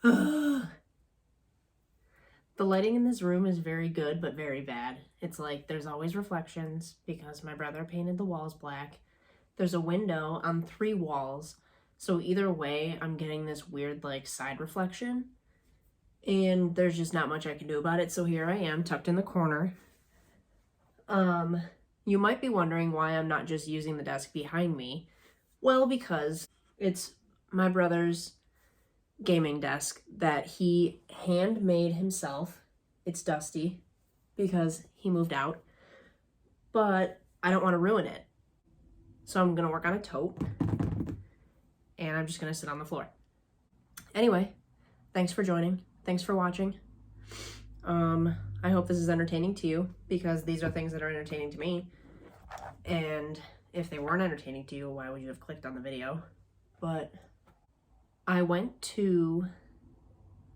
The lighting in this room is very good, but very bad. It's like there's always reflections because my brother painted the walls black. There's a window on 3 walls. So either way, I'm getting this weird like side reflection. And there's just not much I can do about it. So here I am tucked in the corner. You might be wondering why I'm not just using the desk behind me. Well, because it's my brother's gaming desk that he handmade himself. It's dusty because he moved out, but I don't want to ruin it. So I'm going to work on a tote and I'm just going to sit on the floor. Anyway, thanks for joining. Thanks for watching. I hope this is entertaining to you because these are things that are entertaining to me. And if they weren't entertaining to you, why would you have clicked on the video? But I went to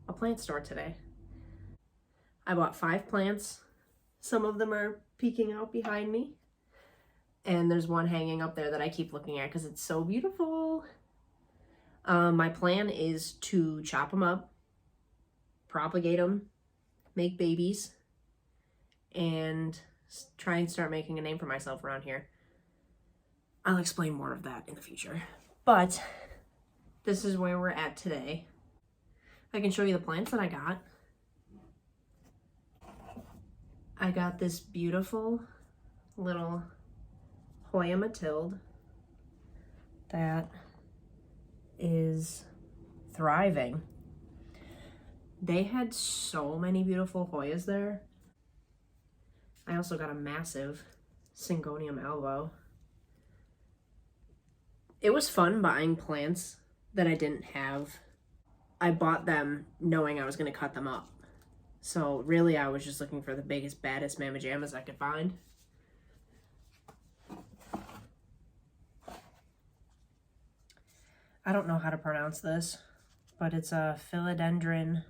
a plant store today. I bought 5 plants. Some of them are peeking out behind me. And there's one hanging up there that I keep looking at because it's so beautiful. My plan is to chop them up, propagate them, make babies, and try and start making a name for myself around here. I'll explain more of that in the future. But this is where we're at today. I can show you the plants that I got. I got this beautiful little Hoya Matilde that is thriving. They had so many beautiful Hoyas there. I also got a massive Syngonium alvo. It was fun buying plants that I didn't have. I bought them knowing I was going to cut them up. So really I was just looking for the biggest, baddest mamma jammas I could find. I don't know how to pronounce this, but it's a philodendron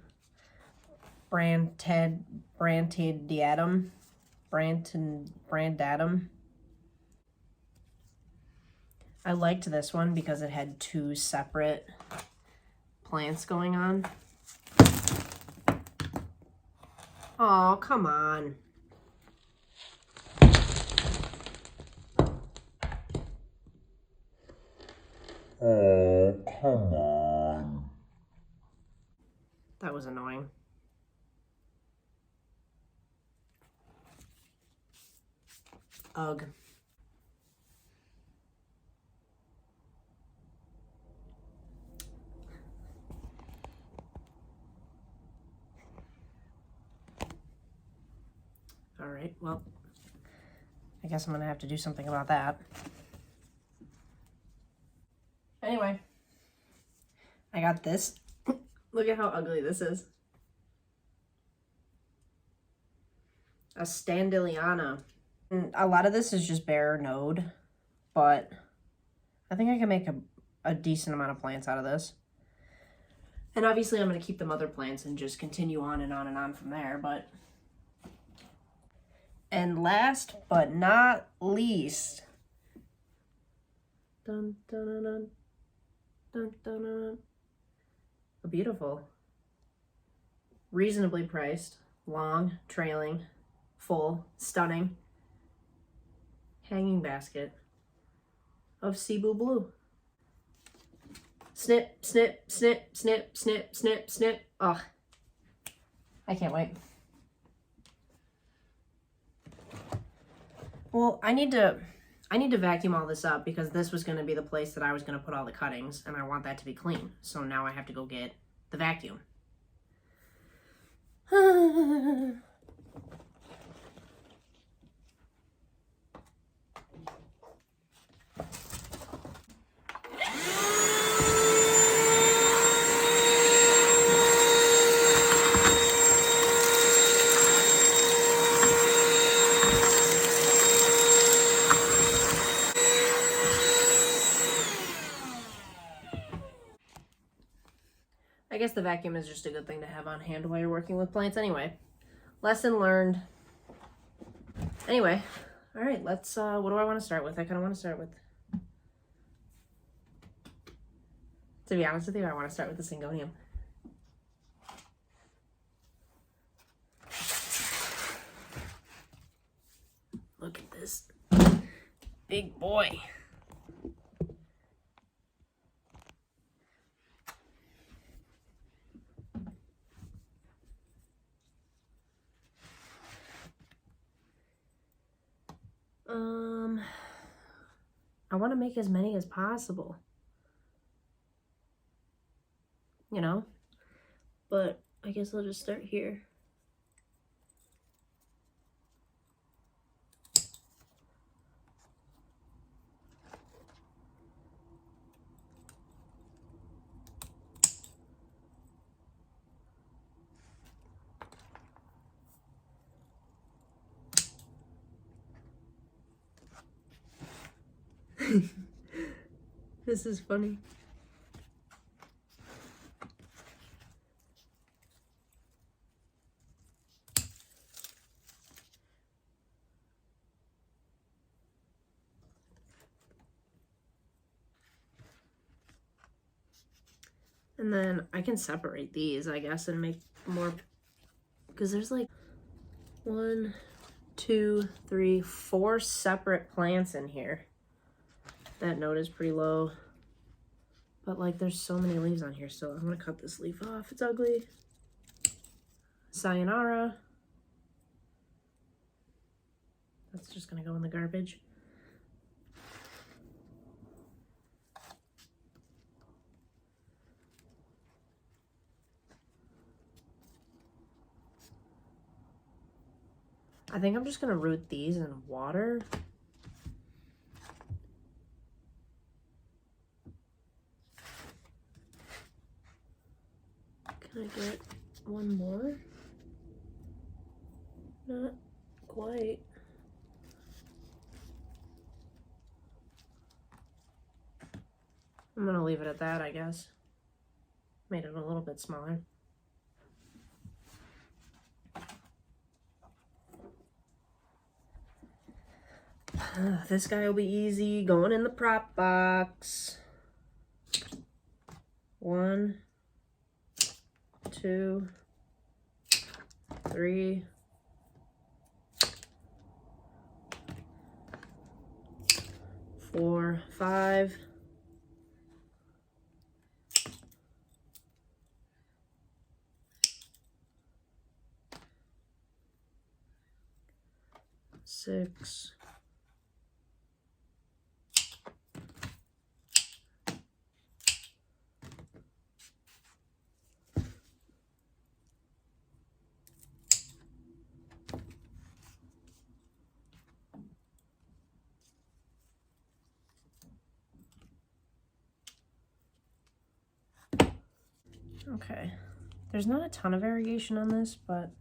brantidatum. I liked this one because it had 2 separate plants going on. Oh, come on. Oh, come on. That was annoying. Ugh. All right, well, I guess I'm gonna have to do something about that. Anyway, I got this. Look at how ugly this is. A Standeliana. And a lot of this is just bare node, but I think I can make a decent amount of plants out of this. And obviously I'm going to keep the mother plants and just continue on and on and on from there, but... And last but not least... Dun, dun, dun, dun, dun, dun, dun. A beautiful, reasonably priced, long, trailing, full, stunning hanging basket of Cebu Blue. Snip, snip, snip, snip, snip, snip, snip. Oh, I can't wait. Well, I need to vacuum all this up because this was going to be the place that I was going to put all the cuttings, and I want that to be clean. So now I have to go get the vacuum. I guess the vacuum is just a good thing to have on hand while you're working with plants anyway. Lesson learned. Anyway, all right, let's, what do I want to start with? I kind of want to start with, to be honest with you, I want to start with the Syngonium. this big boy. I want to make as many as possible. You know? But I guess I'll just start here. This is funny. And then I can separate these, I guess, and make more, because there's like 1, 2, 3, 4 separate plants in here. That note is pretty low, but like there's so many leaves on here still. I'm gonna cut this leaf off. It's ugly. Sayonara. That's just gonna go in the garbage. I think I'm just gonna root these in water. Can I get one more? Not quite. I'm gonna leave it at that, I guess. Made it a little bit smaller. This guy will be easy, going in the prop box. 1, 2, 3, 4, 5. 6. Okay, there's not a ton of variegation on this, but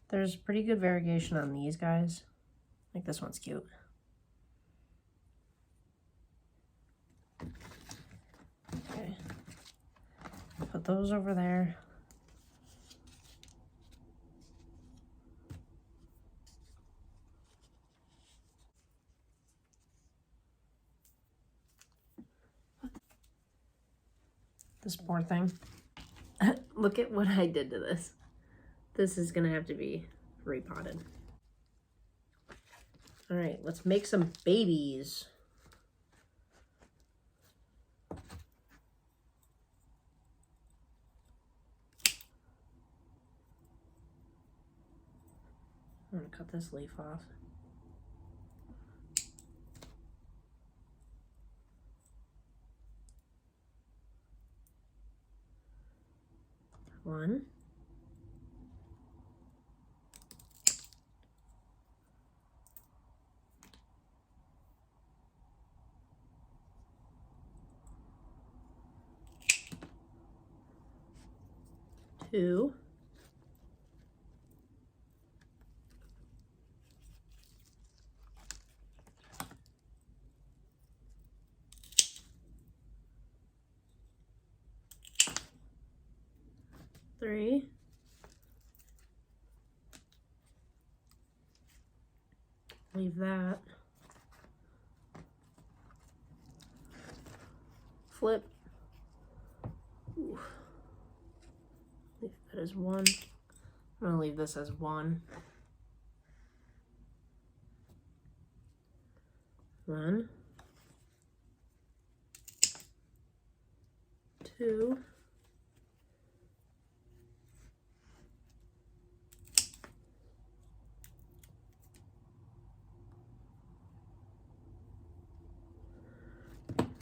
there's pretty good variegation on these guys. Like this one's cute. Okay, put those over there. This poor thing. Look at what I did to this. This is gonna have to be repotted. All right, let's make some babies. I'm gonna cut this leaf off. One. 2. 3. Leave that. Flip. Ooh. Leave that as 1. I'm gonna leave this as 1. 1, 2,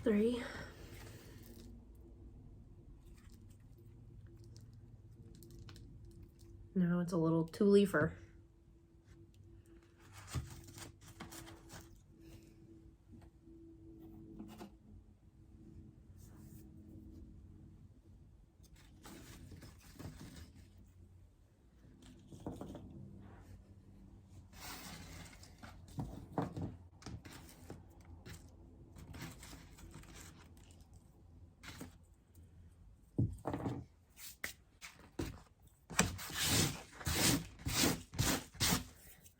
3, 4. Now it's a little two-leafer.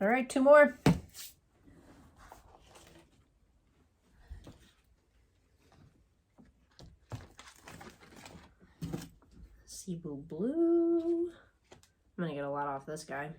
All right, 2 more. Cebu blue. I'm gonna get a lot off this guy.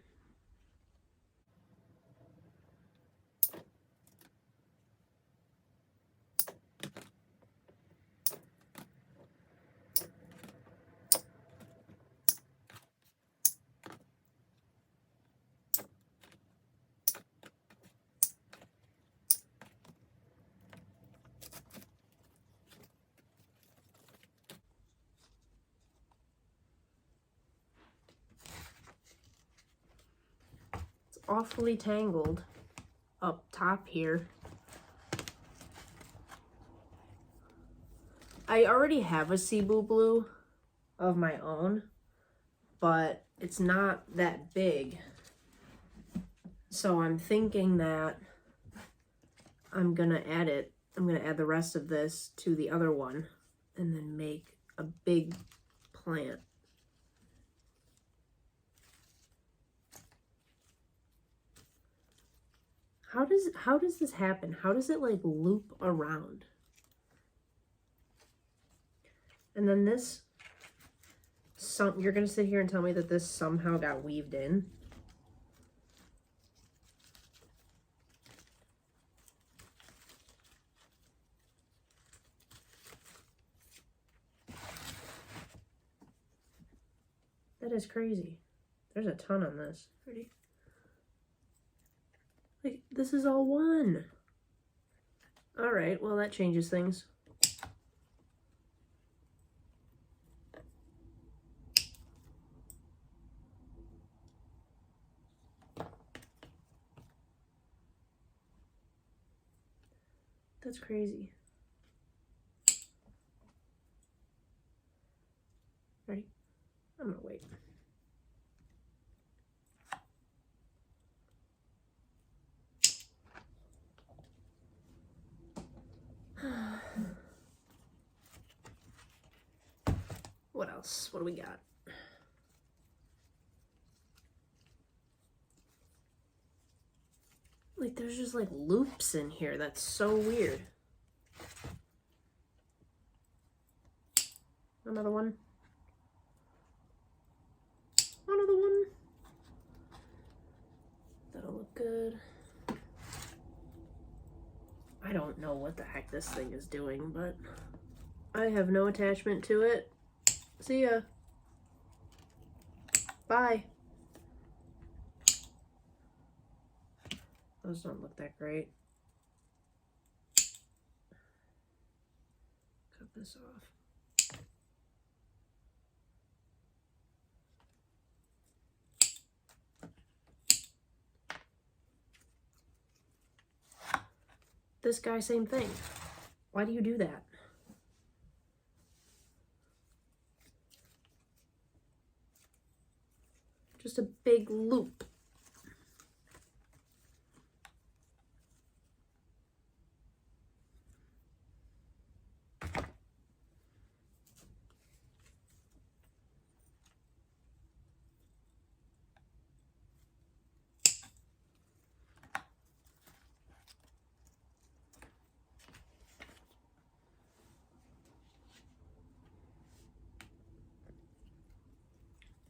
Awfully tangled up top here. I already have a Cebu blue of my own, but it's not that big. So I'm thinking that I'm gonna add it. I'm gonna add the rest of this to the other one and then make a big plant. How does this happen? How does it like loop around? And then this, you're gonna sit here and tell me that this somehow got weaved in? That is crazy. There's a ton on this. Ready? Like, this is all one. All right, well, that changes things. That's crazy. Ready? I'm gonna wait. What else? What do we got? Like, there's just like loops in here. That's so weird. Another one. Another one. That'll look good. I don't know what the heck this thing is doing, but I have no attachment to it. See ya. Bye. Those don't look that great. Cut this off. This guy, same thing. Why do you do that? Just a big loop.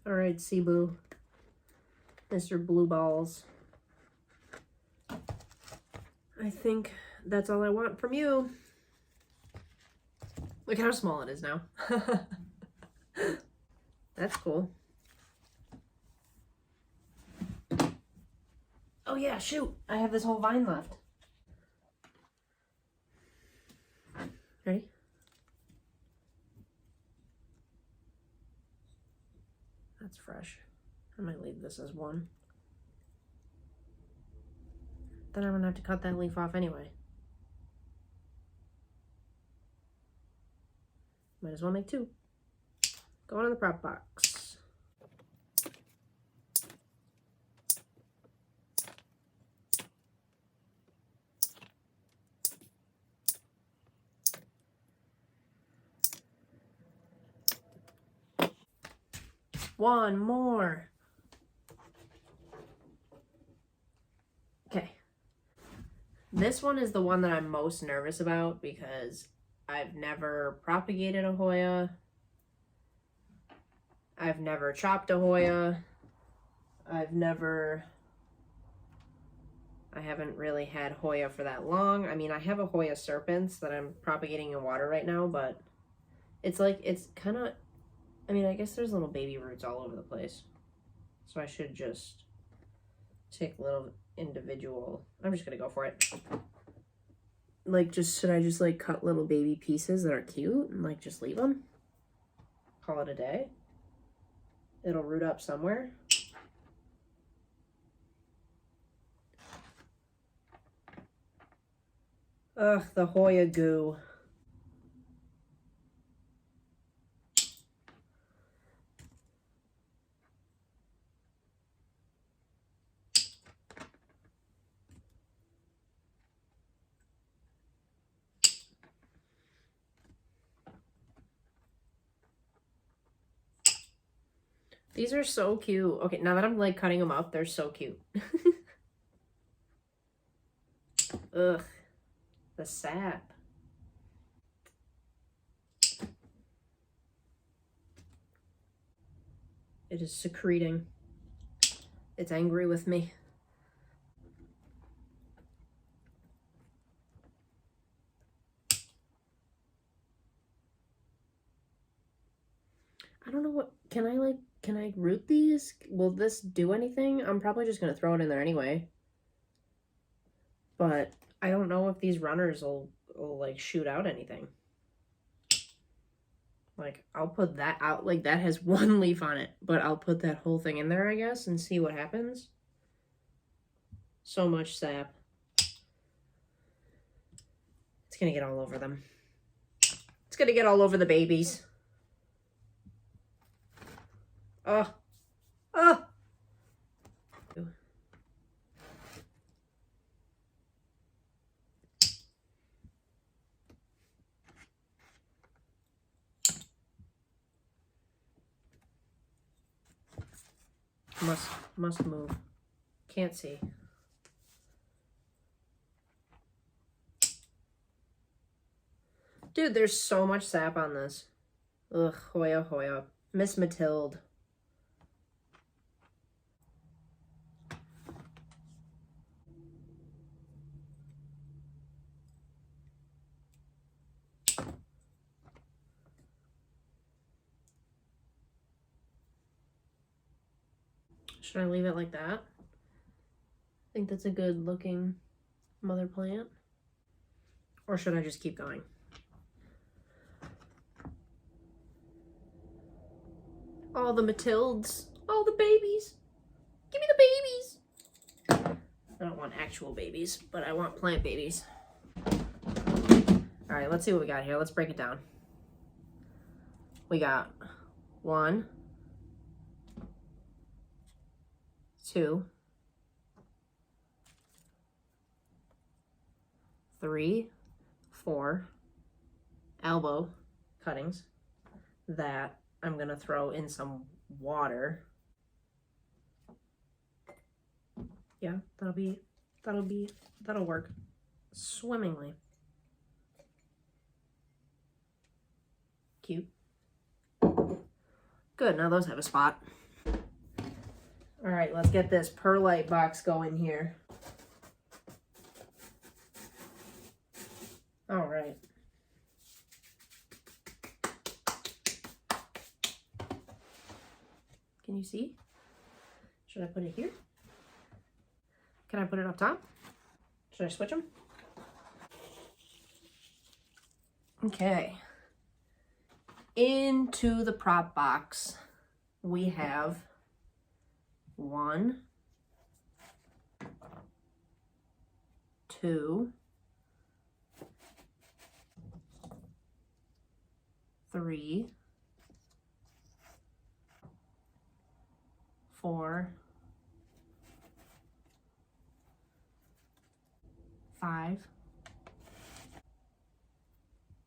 All right, Cebu, Mr. Blue Balls. I think that's all I want from you. Look how small it is now. That's cool. Oh yeah, shoot. I have this whole vine left. Ready? That's fresh. I might leave this as one. Then I'm gonna have to cut that leaf off anyway. Might as well make two. Going in the prop box. One more. Okay. This one is the one that I'm most nervous about because I've never propagated a Hoya. I've never chopped a Hoya. I haven't really had Hoya for that long. I mean, I have a Hoya serpents that I'm propagating in water right now, but it's like, it's kind of, I mean, I guess there's little baby roots all over the place. So I should just take little individual, I'm just gonna go for it. Like, should I just like cut little baby pieces that are cute and like just leave them? Call it a day? It'll root up somewhere. Ugh, the Hoya goo. These are so cute. Okay, now that I'm like cutting them up, they're so cute. Ugh, the sap. It is secreting. It's angry with me. I don't know what, can I root these? Will this do anything? I'm probably just gonna throw it in there anyway. But I don't know if these runners will like shoot out anything. Like, I'll put that out, like that has one leaf on it, but I'll put that whole thing in there, I guess, and see what happens. So much sap. It's gonna get all over them. It's gonna get all over the babies. Oh. Oh. Must move. Can't see. Dude, there's so much sap on this. Ugh, Hoya Hoya. Miss Matilde. Should I leave it like that? I think that's a good looking mother plant. Or should I just keep going? All the Matildes. All the babies. Give me the babies. I don't want actual babies, but I want plant babies. All right, let's see what we got here. Let's break it down. We got 1, 2, 3, 4 elbow cuttings that I'm gonna throw in some water. Yeah, that'll work swimmingly. Cute. Good, now those have a spot. All right, let's get this perlite box going here. Can you see? Should I put it here? Can I put it up top? Should I switch them? Okay. Into the prop box, we have 1, 2, 3, 4, 5,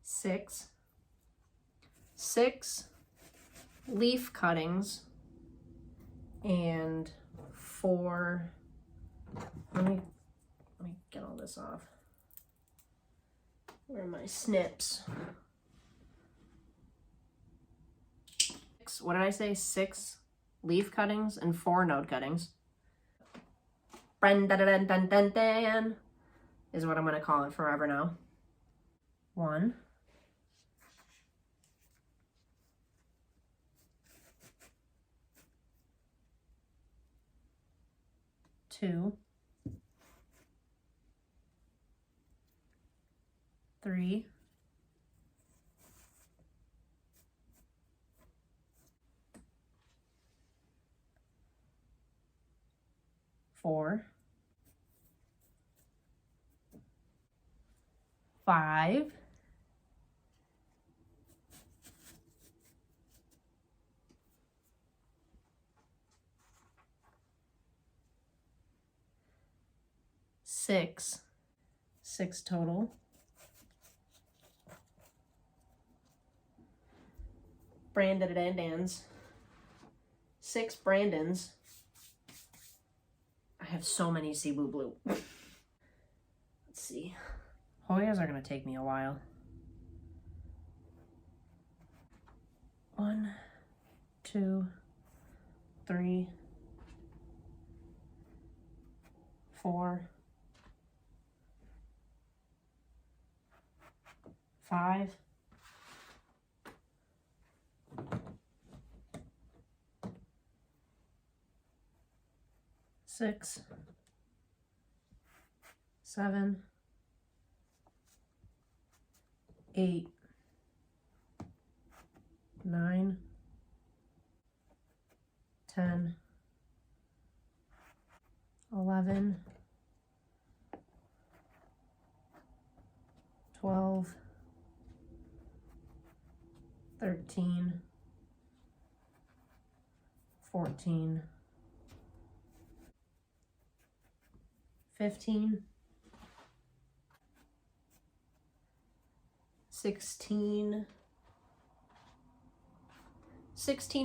6 leaf cuttings and 4, let me get all this off. Where are my snips? What did I say? 6 leaf cuttings and 4 node cuttings. Bren-da-da-dun-dun-dun-dun is what I'm going to call it forever now. 1, 2, 3, 4, 5, 6 total. Brandons. 6 Brandons. I have so many Cebu Blue. Let's see. Hoyas are going to take me a while. 1, 2, 3, 4, 5, 6, 7, 8, 9, 10, 11, 12, 13, 14, 15, 16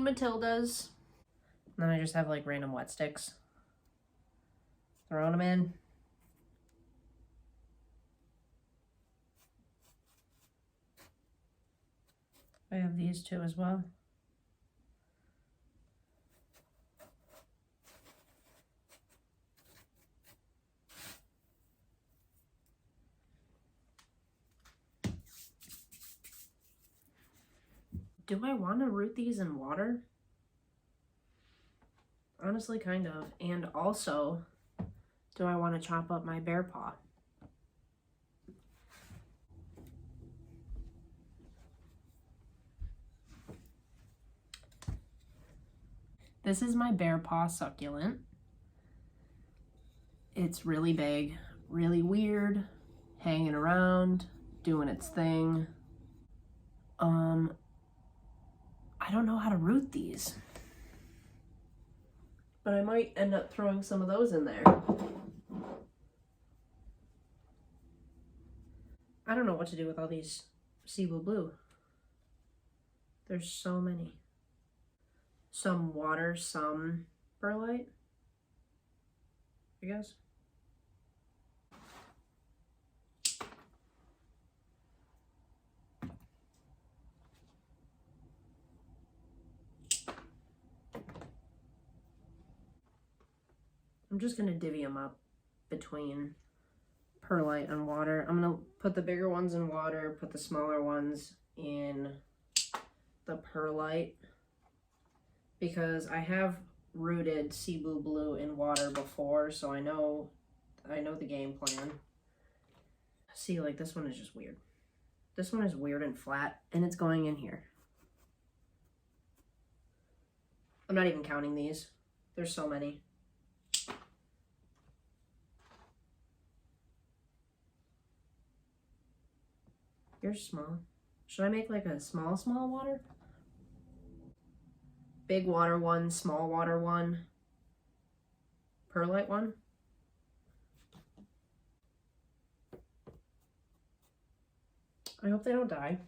Matildas. And then I just have like random wet sticks. Throwing them in. I have these 2 as well. Do I want to root these in water? Honestly, kind of. And also, do I want to chop up my bear paw? This is my bear paw succulent. It's really big, really weird, hanging around, doing its thing. I don't know how to root these, but I might end up throwing some of those in there. I don't know what to do with all these Cebu Blue. There's so many. Some water, some perlite, I guess. I'm just gonna divvy them up between perlite and water. I'm gonna put the bigger ones in water, put the smaller ones in the perlite, because I have rooted Cebu Blue in water before, so I know the game plan. See, like, this one is just weird. This one is weird and flat, and it's going in here. I'm not even counting these. There's so many. You're small. Should I make like a small water? Big water one, small water one, perlite one. I hope they don't die.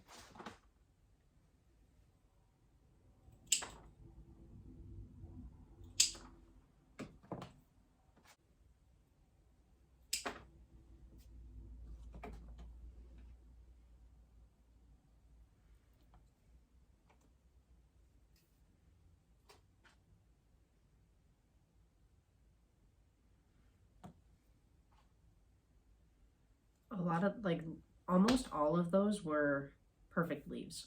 A lot of, like, almost all of those were perfect leaves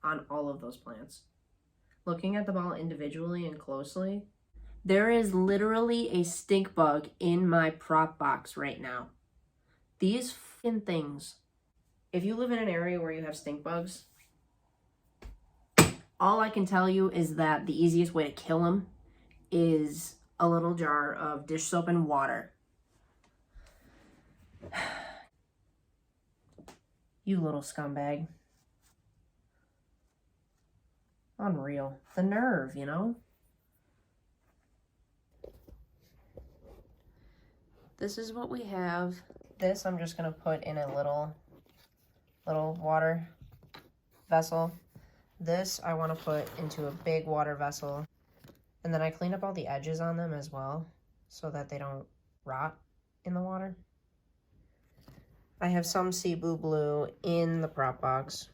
on all of those plants. Looking at them all individually and closely, there is literally a stink bug in my prop box right now. These fucking things, if you live in an area where you have stink bugs, all I can tell you is that the easiest way to kill them is a little jar of dish soap and water. You little scumbag. Unreal. The nerve, you know? This is what we have. This I'm just gonna put in a little water vessel. This I want to put into a big water vessel. And then I clean up all the edges on them as well so that they don't rot in the water. I have some Cebu Blue in the prop box.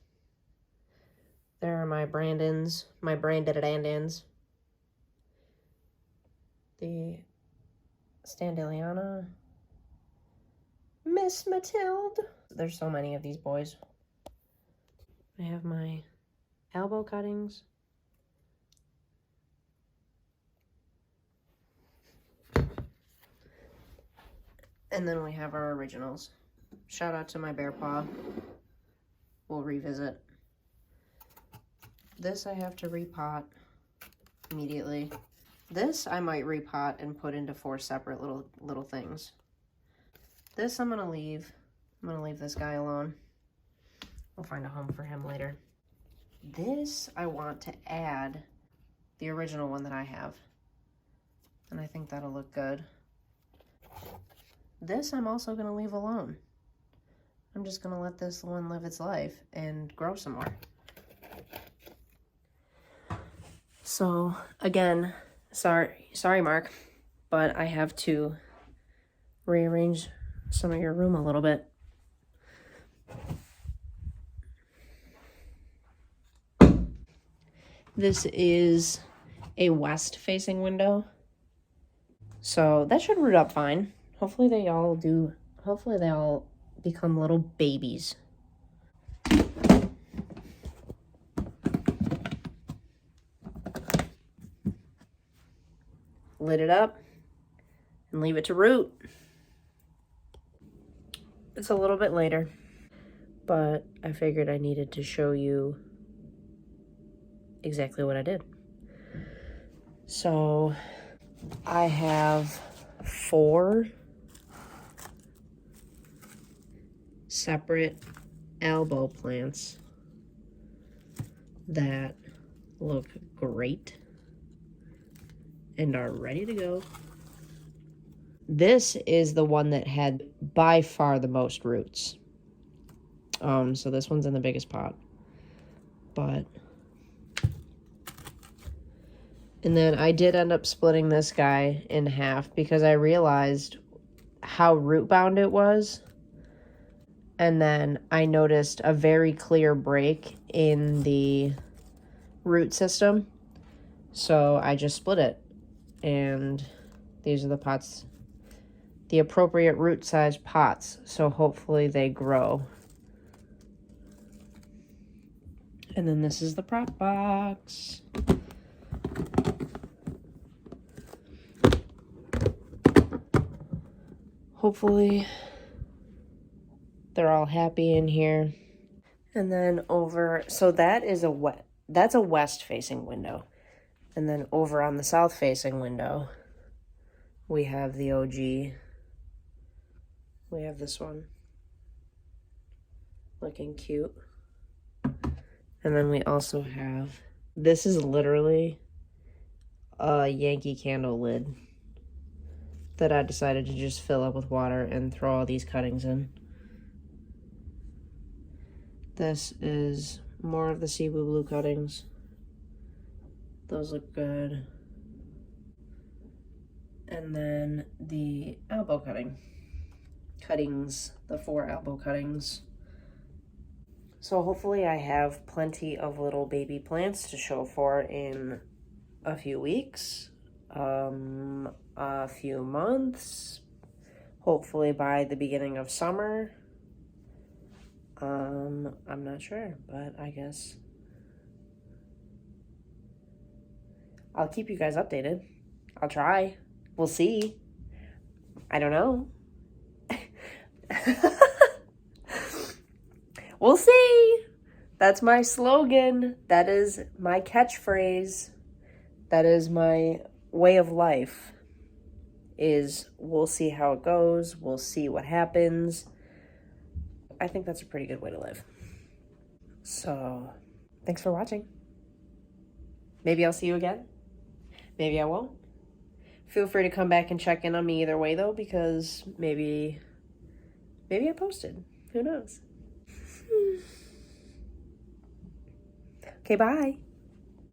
There are my Brandons, my branded Andans. The Standeliana. Miss Matilde. There's so many of these boys. I have my elbow cuttings. And then we have our originals. Shout out to my bear paw. We'll revisit. This I have to repot immediately. This I might repot and put into 4 separate little things. This I'm gonna leave. I'm gonna leave this guy alone. We'll find a home for him later. This I want to add the original one that I have. And I think that'll look good. This I'm also gonna leave alone. I'm just gonna let this one live its life and grow some more. So again, sorry Mark, but I have to rearrange some of your room a little bit. This is a west facing window. So that should root up fine. Hopefully they all become little babies. Lit it up and leave it to root. It's a little bit later, but I figured I needed to show you exactly what I did. So I have 4 separate elbow plants that look great and are ready to go. This is the one that had by far the most roots. So this one's in the biggest pot. And then I did end up splitting this guy in half because I realized how root bound it was. And then I noticed a very clear break in the root system. So I just split it. And these are the pots, the appropriate root size pots. So hopefully they grow. And then this is the prop box. hopefully they're all happy in here. And then over, so that's a west facing window. And then over on the south facing window, we have the OG. We have this one. Looking cute. And then we also have, this is literally a Yankee Candle lid that I decided to just fill up with water and throw all these cuttings in. This is more of the Cebu Blue cuttings. Those look good. And then the elbow cuttings, the 4 elbow cuttings. So hopefully I have plenty of little baby plants to show for in a few weeks, a few months, hopefully by the beginning of summer. I'm not sure, but I guess I'll keep you guys updated. I'll try. We'll see. I don't know. We'll see. That's my slogan. That is my catchphrase. That is my way of life. Is we'll see how it goes. We'll see what happens. I think that's a pretty good way to live. So, thanks for watching. Maybe I'll see you again. Maybe I won't. Feel free to come back and check in on me either way, though, because maybe I posted. Who knows? Okay, bye.